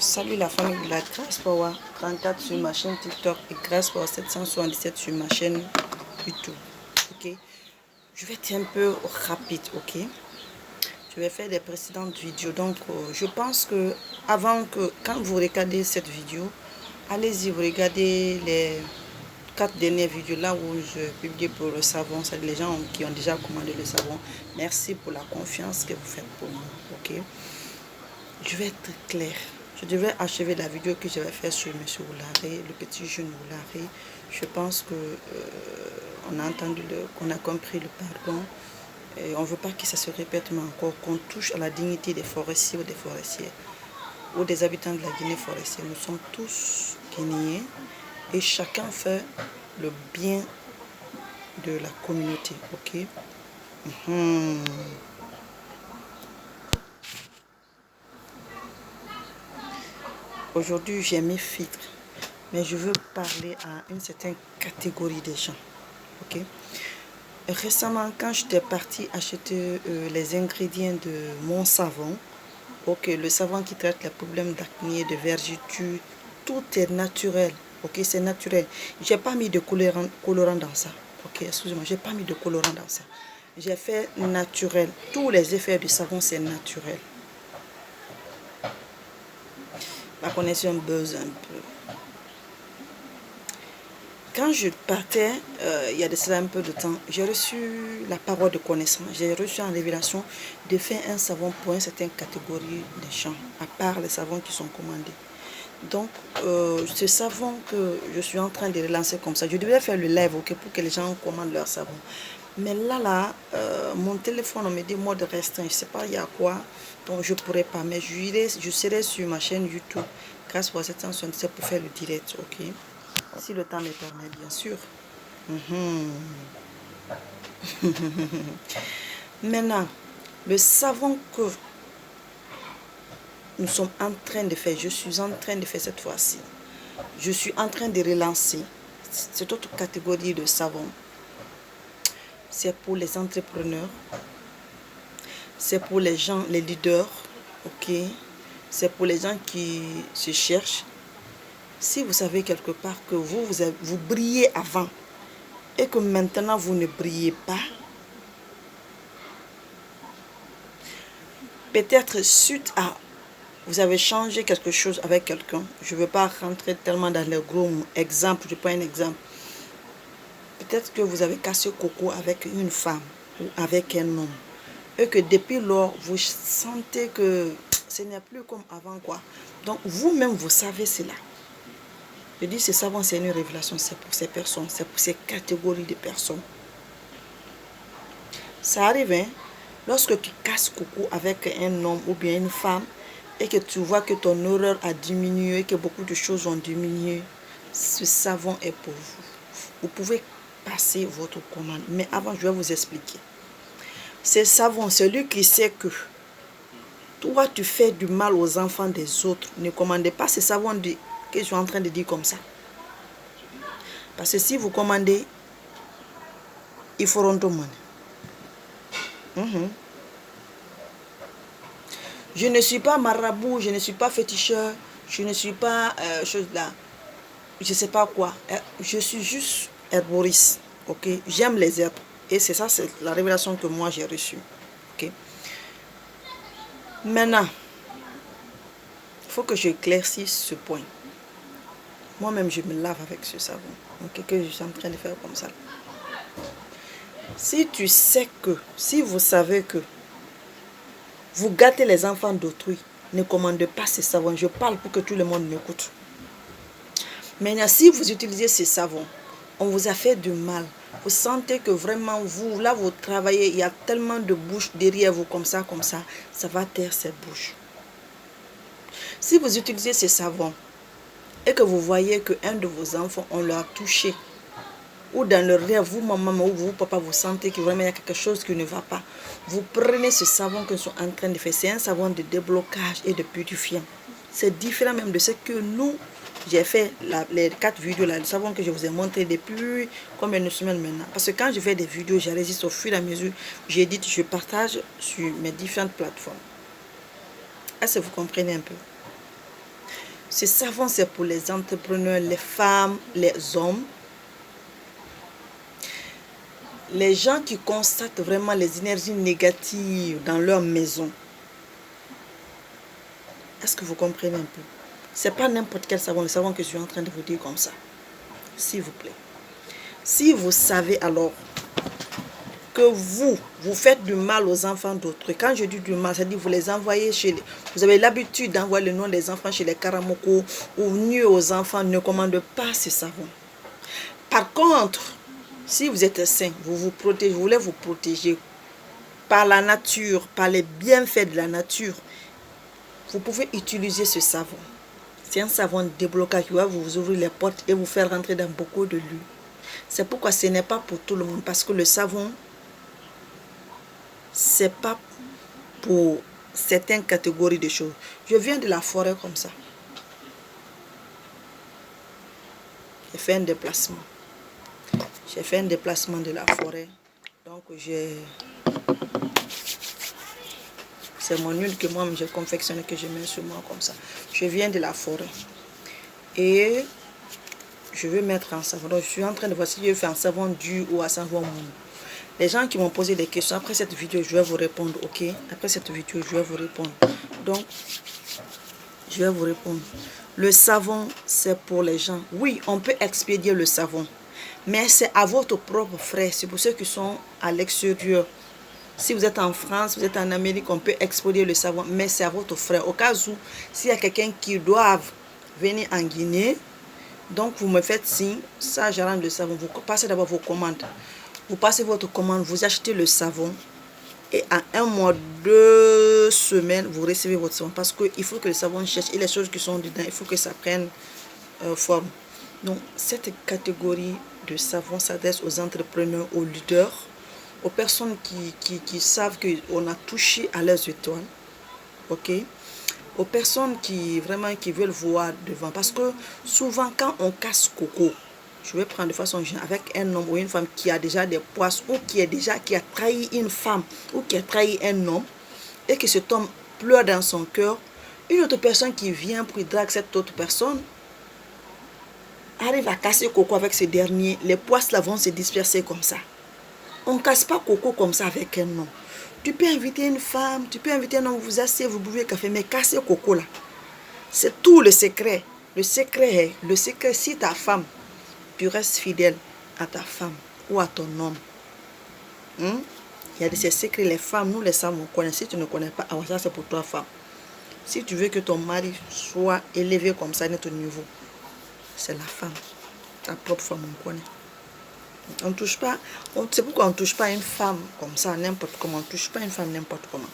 Salut la famille de la Grace Power 34 sur ma chaîne TikTok et Grace Power 777 sur ma chaîne YouTube. Ok, je vais être un peu rapide. Ok, je vais faire des précédentes vidéos. Donc je pense que avant que quand vous regardez cette vidéo, allez-y, vous regardez les 4 dernières vidéos là où je publie pour le savon. C'est les gens qui ont déjà commandé le savon. Merci pour la confiance que vous faites pour moi. Ok, je vais être clair. Je devrais achever la vidéo que je vais faire sur M. Oularé, le petit jeune Oularé. Je pense que on a entendu, qu'on a compris le pardon. Et on ne veut pas que ça se répète, mais encore qu'on touche à la dignité des forestiers ou des forestières ou des habitants de la Guinée forestière. Nous sommes tous Guinéens et chacun fait le bien de la communauté. Ok. Aujourd'hui, j'ai mes filtres, mais je veux parler à une certaine catégorie de gens. Ok. Récemment, quand j'étais partie acheter les ingrédients de mon savon, ok, le savon qui traite les problèmes d'acné, de vergeture, tout est naturel. Ok, c'est naturel. J'ai pas mis de colorant dans ça. Ok, excusez-moi, j'ai pas mis de colorant dans ça. J'ai fait naturel. Tous les effets du savon, c'est naturel. La connexion buzz un peu. Quand je partais, il y a de cela un peu de temps, j'ai reçu la parole de connaissance. J'ai reçu en révélation de faire un savon pour une certaine catégorie de gens, à part les savons qui sont commandés. Donc, ce savon que je suis en train de relancer comme ça, je devais faire le live okay, pour que les gens commandent leur savon. Mais là, mon téléphone me dit mode restreint, je ne sais pas il y a quoi, donc je ne pourrais pas. Mais je serai sur ma chaîne YouTube, grâce pour 777 pour faire le direct, ok? Si le temps me permet, bien sûr. Maintenant, le savon que nous sommes en train de faire, je suis en train de faire cette fois-ci, je suis en train de relancer cette autre catégorie de savon. C'est pour les entrepreneurs, c'est pour les gens, les leaders, ok, c'est pour les gens qui se cherchent. Si vous savez quelque part que vous brillez avant et que maintenant vous ne brillez pas, peut-être suite à vous avez changé quelque chose avec quelqu'un. Je ne veux pas rentrer tellement dans les gros exemples. Je prends un exemple. Peut-être que vous avez cassé coco avec une femme ou avec un homme. Et que depuis lors, vous sentez que ce n'est plus comme avant quoi. Donc vous-même, vous savez cela. Je dis ce savon, c'est une révélation. C'est pour ces personnes. C'est pour ces catégories de personnes. Ça arrive, hein. Lorsque tu casses coco avec un homme ou bien une femme, et que tu vois que ton horreur a diminué, que beaucoup de choses ont diminué, ce savon est pour vous. Vous pouvez passer votre commande. Mais avant, je vais vous expliquer. Ce savon, celui qui sait que toi, tu fais du mal aux enfants des autres, ne commandez pas ce savon que je suis en train de dire comme ça. Parce que si vous commandez, ils feront tout le monde. Je ne suis pas marabout, je ne suis pas féticheur, je ne suis pas chose là, je ne sais pas quoi. Je suis juste herboriste, ok? J'aime les herbes. Et c'est ça, c'est la révélation que moi j'ai reçue, ok? Maintenant, il faut que j'éclaircisse ce point. Moi-même, je me lave avec ce savon, ok? Que je suis en train de faire comme ça. Si tu sais que, si vous savez que vous gâtez les enfants d'autrui, ne commandez pas ce savon. Je parle pour que tout le monde m'écoute. Maintenant, si vous utilisez ce savon, on vous a fait du mal. Vous sentez que vraiment, vous, là, vous travaillez, il y a tellement de bouches derrière vous, comme ça, ça va taire cette bouche. Si vous utilisez ce savon et que vous voyez qu'un de vos enfants, on l'a touché, ou dans le rêve, vous, maman, ou vous, papa, vous sentez que vraiment il y a quelque chose qui ne va pas, vous prenez ce savon que nous sommes en train de faire. C'est un savon de déblocage et de purifiant. C'est différent même de ce que nous, j'ai fait les 4 vidéos, là, le savon que je vous ai montré depuis combien de semaines maintenant. Parce que quand je fais des vidéos, j'enregistre au fur et à mesure, j'édite, je partage sur mes différentes plateformes. Est-ce que vous comprenez un peu? Ce savon, c'est pour les entrepreneurs, les femmes, les hommes. Les gens qui constatent vraiment les énergies négatives dans leur maison. Est-ce que vous comprenez un peu? C'est pas n'importe quel savon, le savon que je suis en train de vous dire comme ça. S'il vous plaît. Si vous savez alors que vous faites du mal aux enfants d'autrui. Quand je dis du mal, c'est-à-dire vous les envoyez chez les... Vous avez l'habitude d'envoyer le nom des enfants chez les Karamoko ou nuire aux enfants, ne commandez pas ce savon. Par contre, si vous êtes sain, vous vous protégez, vous voulez vous protéger par la nature, par les bienfaits de la nature, vous pouvez utiliser ce savon. C'est un savon déblocage qui va vous ouvrir les portes et vous faire rentrer dans beaucoup de lieux. C'est pourquoi ce n'est pas pour tout le monde, parce que le savon, c'est pas pour certaines catégories de choses. Je viens de la forêt comme ça. J'ai fait un déplacement. J'ai fait un déplacement de la forêt. Donc c'est mon huile que moi j'ai confectionné, que je mets sur moi comme ça. Je viens de la forêt. Et je veux mettre un savon. Donc je suis en train de voir si je vais faire un savon dur ou un savon mou. Les gens qui m'ont posé des questions, après cette vidéo, je vais vous répondre, ok? Après cette vidéo, je vais vous répondre. Donc, je vais vous répondre. Le savon, c'est pour les gens. Oui, on peut expédier le savon, mais c'est à votre propre frais. C'est pour ceux qui sont à l'extérieur. Si vous êtes en France, vous êtes en Amérique, on peut expédier le savon, mais c'est à votre frais. Au cas où, s'il y a quelqu'un qui doit venir en Guinée, donc vous me faites signe, ça j'arrange le savon. Vous passez d'abord vos commandes. Vous passez votre commande, vous achetez le savon et en 1 mois, 2 semaines, vous recevez votre savon. Parce qu'il faut que le savon cherche et les choses qui sont dedans, il faut que ça prenne forme. Donc, cette catégorie de savon s'adresse aux entrepreneurs, aux leaders, aux personnes qui savent qu'on a touché à leurs étoiles. Ok? Aux personnes qui veulent voir devant. Parce que souvent, quand on casse coco, je vais prendre de façon générale avec un homme ou une femme qui a déjà des poisses ou qui a trahi une femme ou qui a trahi un homme et que cet homme pleure dans son cœur, une autre personne qui vient pour draguer cette autre personne arrive à casser coco avec ce dernier, les poisses là vont se disperser comme ça. On ne casse pas coco comme ça avec un homme. Tu peux inviter une femme, tu peux inviter un homme, vous asseyez, vous buvez café, mais casser coco là, c'est tout le secret. Le secret, si ta femme, tu restes fidèle à ta femme ou à ton homme. Il y a de ces secrets, les femmes, nous les femmes, on connaît. Si tu ne connais pas, ça c'est pour toi, femme. Si tu veux que ton mari soit élevé comme ça à notre niveau, c'est la femme, ta propre femme, on connaît. On ne touche pas, c'est pourquoi on ne touche pas une femme comme ça, n'importe comment. On ne touche pas une femme n'importe comment.